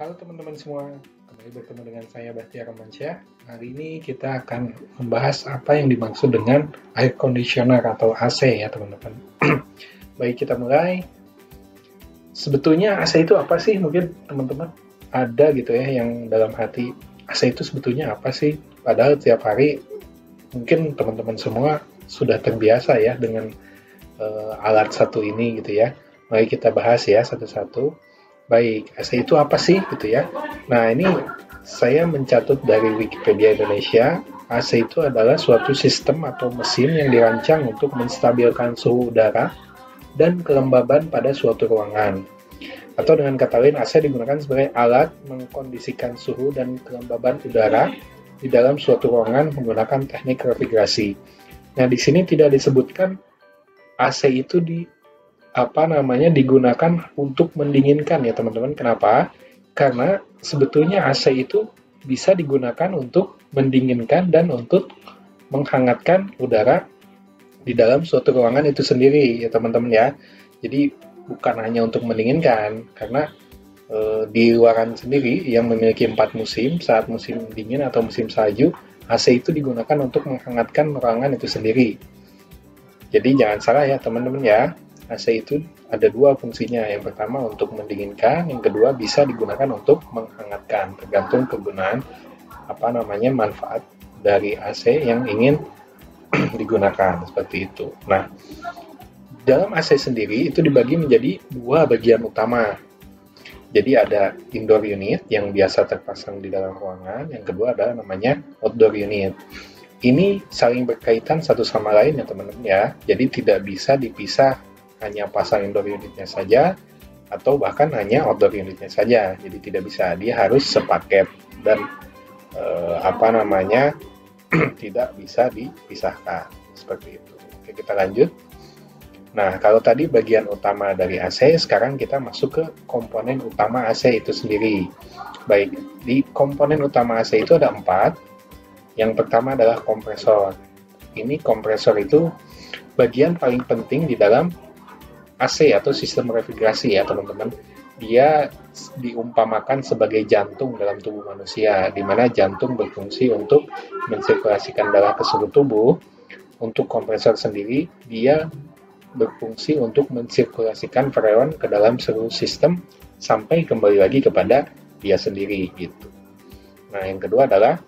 Halo teman-teman semua, kembali bertemu dengan saya Bastian Romansyah. Hari ini kita akan membahas apa yang dimaksud dengan air conditioner atau AC ya teman-teman. Baik, kita mulai. Sebetulnya AC itu apa sih? Mungkin teman-teman ada gitu ya yang dalam hati, AC itu sebetulnya apa sih? Padahal tiap hari mungkin teman-teman semua sudah terbiasa ya dengan alat satu ini gitu ya. Mari kita bahas ya satu-satu. Baik, AC itu apa sih gitu ya? Nah, ini saya mencatut dari Wikipedia Indonesia. AC itu adalah suatu sistem atau mesin yang dirancang untuk menstabilkan suhu udara dan kelembaban pada suatu ruangan. Atau dengan kata lain, AC digunakan sebagai alat mengkondisikan suhu dan kelembaban udara di dalam suatu ruangan menggunakan teknik refrigerasi. Nah, di sini tidak disebutkan AC itu digunakan untuk mendinginkan ya teman-teman. Kenapa? Karena sebetulnya AC itu bisa digunakan untuk mendinginkan dan untuk menghangatkan udara di dalam suatu ruangan itu sendiri ya teman-teman ya. Jadi bukan hanya untuk mendinginkan, karena di luaran sendiri yang memiliki 4 musim, saat musim dingin atau musim salju, AC itu digunakan untuk menghangatkan ruangan itu sendiri. Jadi jangan salah ya teman-teman ya. AC itu ada dua fungsinya. Yang pertama untuk mendinginkan, yang kedua bisa digunakan untuk menghangatkan, tergantung kegunaan manfaat dari AC yang ingin digunakan seperti itu. Nah, dalam AC sendiri itu dibagi menjadi dua bagian utama. Jadi ada indoor unit yang biasa terpasang di dalam ruangan, yang kedua adalah namanya outdoor unit. Ini saling berkaitan satu sama lain ya teman-teman ya. Jadi tidak bisa dipisah hanya pasang indoor unitnya saja atau bahkan hanya outdoor unitnya saja. Jadi tidak bisa, dia harus sepaket dan tidak bisa dipisahkan seperti itu. Oke, kita lanjut. Nah, kalau tadi bagian utama dari AC, sekarang kita masuk ke komponen utama AC itu sendiri. Baik, di komponen utama AC itu ada 4. Yang pertama adalah kompresor. Ini kompresor itu bagian paling penting di dalam AC atau sistem refrigerasi ya teman-teman. Dia diumpamakan sebagai jantung dalam tubuh manusia, di mana jantung berfungsi untuk mensirkulasikan darah ke seluruh tubuh. Untuk kompresor sendiri, dia berfungsi untuk mensirkulasikan freon ke dalam seluruh sistem sampai kembali lagi kepada dia sendiri gitu. Nah, yang kedua adalah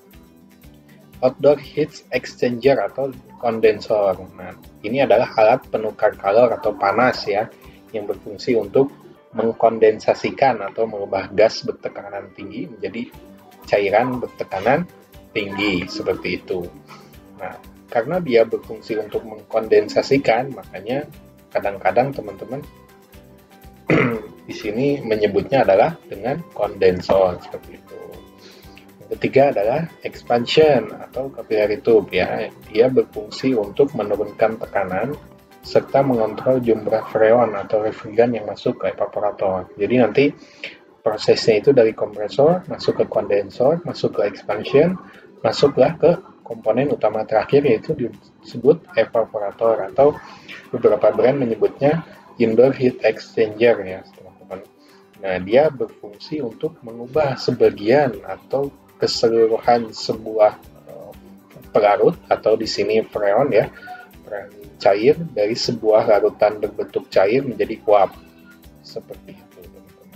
outdoor heat exchanger atau kondensor. Nah, ini adalah alat penukar kalor atau panas ya, yang berfungsi untuk mengkondensasikan atau mengubah gas bertekanan tinggi menjadi cairan bertekanan tinggi seperti itu. Nah, karena dia berfungsi untuk mengkondensasikan, makanya kadang-kadang teman-teman di sini menyebutnya adalah dengan kondensor seperti itu. Ketiga adalah expansion atau capillary tube ya. Dia berfungsi untuk menurunkan tekanan serta mengontrol jumlah freon atau refrigeran yang masuk ke evaporator. Jadi nanti prosesnya itu dari kompresor masuk ke kondensor, masuk ke expansion, masuklah ke komponen utama terakhir yaitu disebut evaporator atau beberapa brand menyebutnya indoor heat exchanger ya teman-teman. Nah, dia berfungsi untuk mengubah sebagian atau keseluruhan sebuah pelarut atau di sini freon ya, freon cair dari sebuah larutan berbentuk cair menjadi uap seperti itu teman-teman.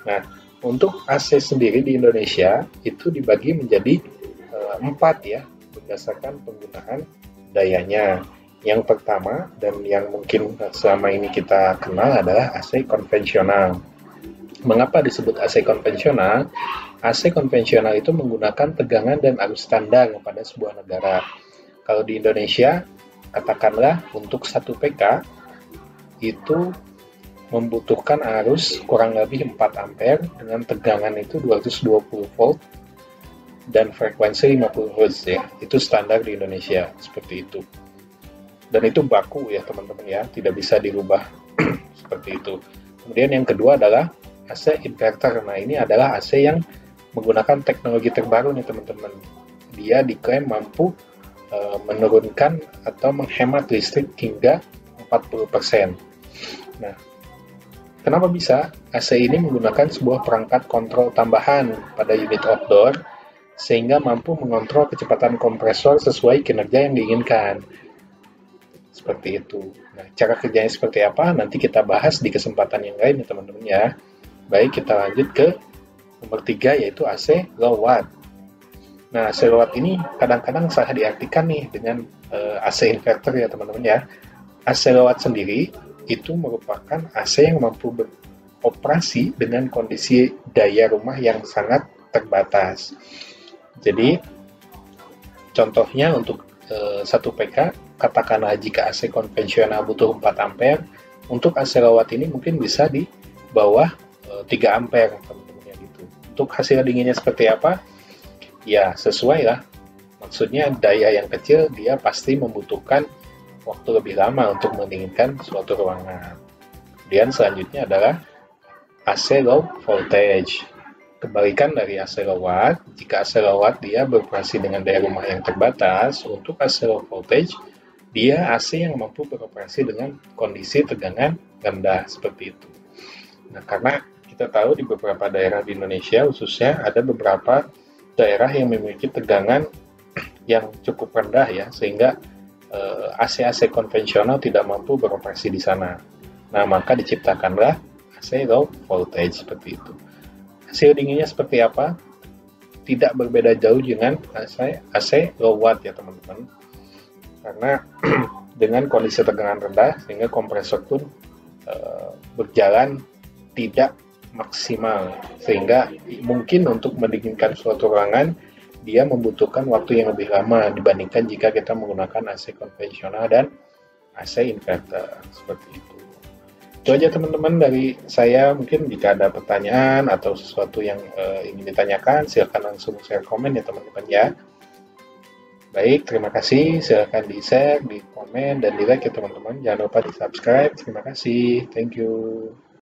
Nah, untuk AC sendiri di Indonesia itu dibagi menjadi 4 ya berdasarkan penggunaan dayanya. Yang pertama dan yang mungkin selama ini kita kenal adalah AC konvensional. Mengapa disebut AC konvensional? AC konvensional itu menggunakan tegangan dan arus standar pada sebuah negara. Kalau di Indonesia, katakanlah untuk 1 PK itu membutuhkan arus kurang lebih 4 ampere dengan tegangan itu 220 volt dan frekuensi 50 Hz ya. Itu standar di Indonesia seperti itu. Dan itu baku ya teman-teman ya, tidak bisa dirubah seperti itu. Kemudian yang kedua adalah AC inverter. Nah, ini adalah AC yang menggunakan teknologi terbaru nih teman-teman. Dia diklaim mampu menurunkan atau menghemat listrik hingga 40%. Nah, Kenapa bisa? AC ini menggunakan sebuah perangkat kontrol tambahan pada unit outdoor sehingga mampu mengontrol kecepatan kompresor sesuai kinerja yang diinginkan. Seperti itu. Nah, cara kerjanya seperti apa? Nanti kita bahas di kesempatan yang lain ya teman-teman ya. Baik, kita lanjut ke nomor 3 yaitu AC low watt. Nah, AC low watt ini kadang-kadang salah diartikan nih dengan AC inverter ya teman-teman ya. AC low watt sendiri itu merupakan AC yang mampu beroperasi dengan kondisi daya rumah yang sangat terbatas. Jadi, contohnya untuk 1 PK, katakanlah jika AC konvensional butuh 4 ampere, untuk AC low watt ini mungkin bisa di bawah 3 ampere, teman-teman gitu. Untuk hasil dinginnya seperti apa? Ya, sesuai lah. Maksudnya daya yang kecil dia pasti membutuhkan waktu lebih lama untuk mendinginkan suatu ruangan. Kemudian selanjutnya adalah AC low voltage. Kebalikan dari AC low watt, jika AC low watt dia beroperasi dengan daya rumah yang terbatas, untuk AC low voltage dia AC yang mampu beroperasi dengan kondisi tegangan rendah seperti itu. Nah, karena kita tahu di beberapa daerah di Indonesia khususnya ada beberapa daerah yang memiliki tegangan yang cukup rendah ya, sehingga AC-AC konvensional tidak mampu beroperasi di sana. Nah, maka diciptakanlah AC low voltage seperti itu. Hasil dinginnya seperti apa? Tidak berbeda jauh dengan AC low watt ya teman-teman. Karena dengan kondisi tegangan rendah sehingga kompresor pun berjalan tidak maksimal, sehingga mungkin untuk mendinginkan suatu ruangan dia membutuhkan waktu yang lebih lama dibandingkan jika kita menggunakan AC konvensional dan AC inverter seperti itu. Itu aja teman-teman dari saya. Mungkin jika ada pertanyaan atau sesuatu yang ingin ditanyakan, silakan langsung share komen ya teman-teman ya. Baik, terima kasih. Silakan di-share, di komen, dan di-like ya teman-teman. Jangan lupa di-subscribe. Terima kasih. Thank you.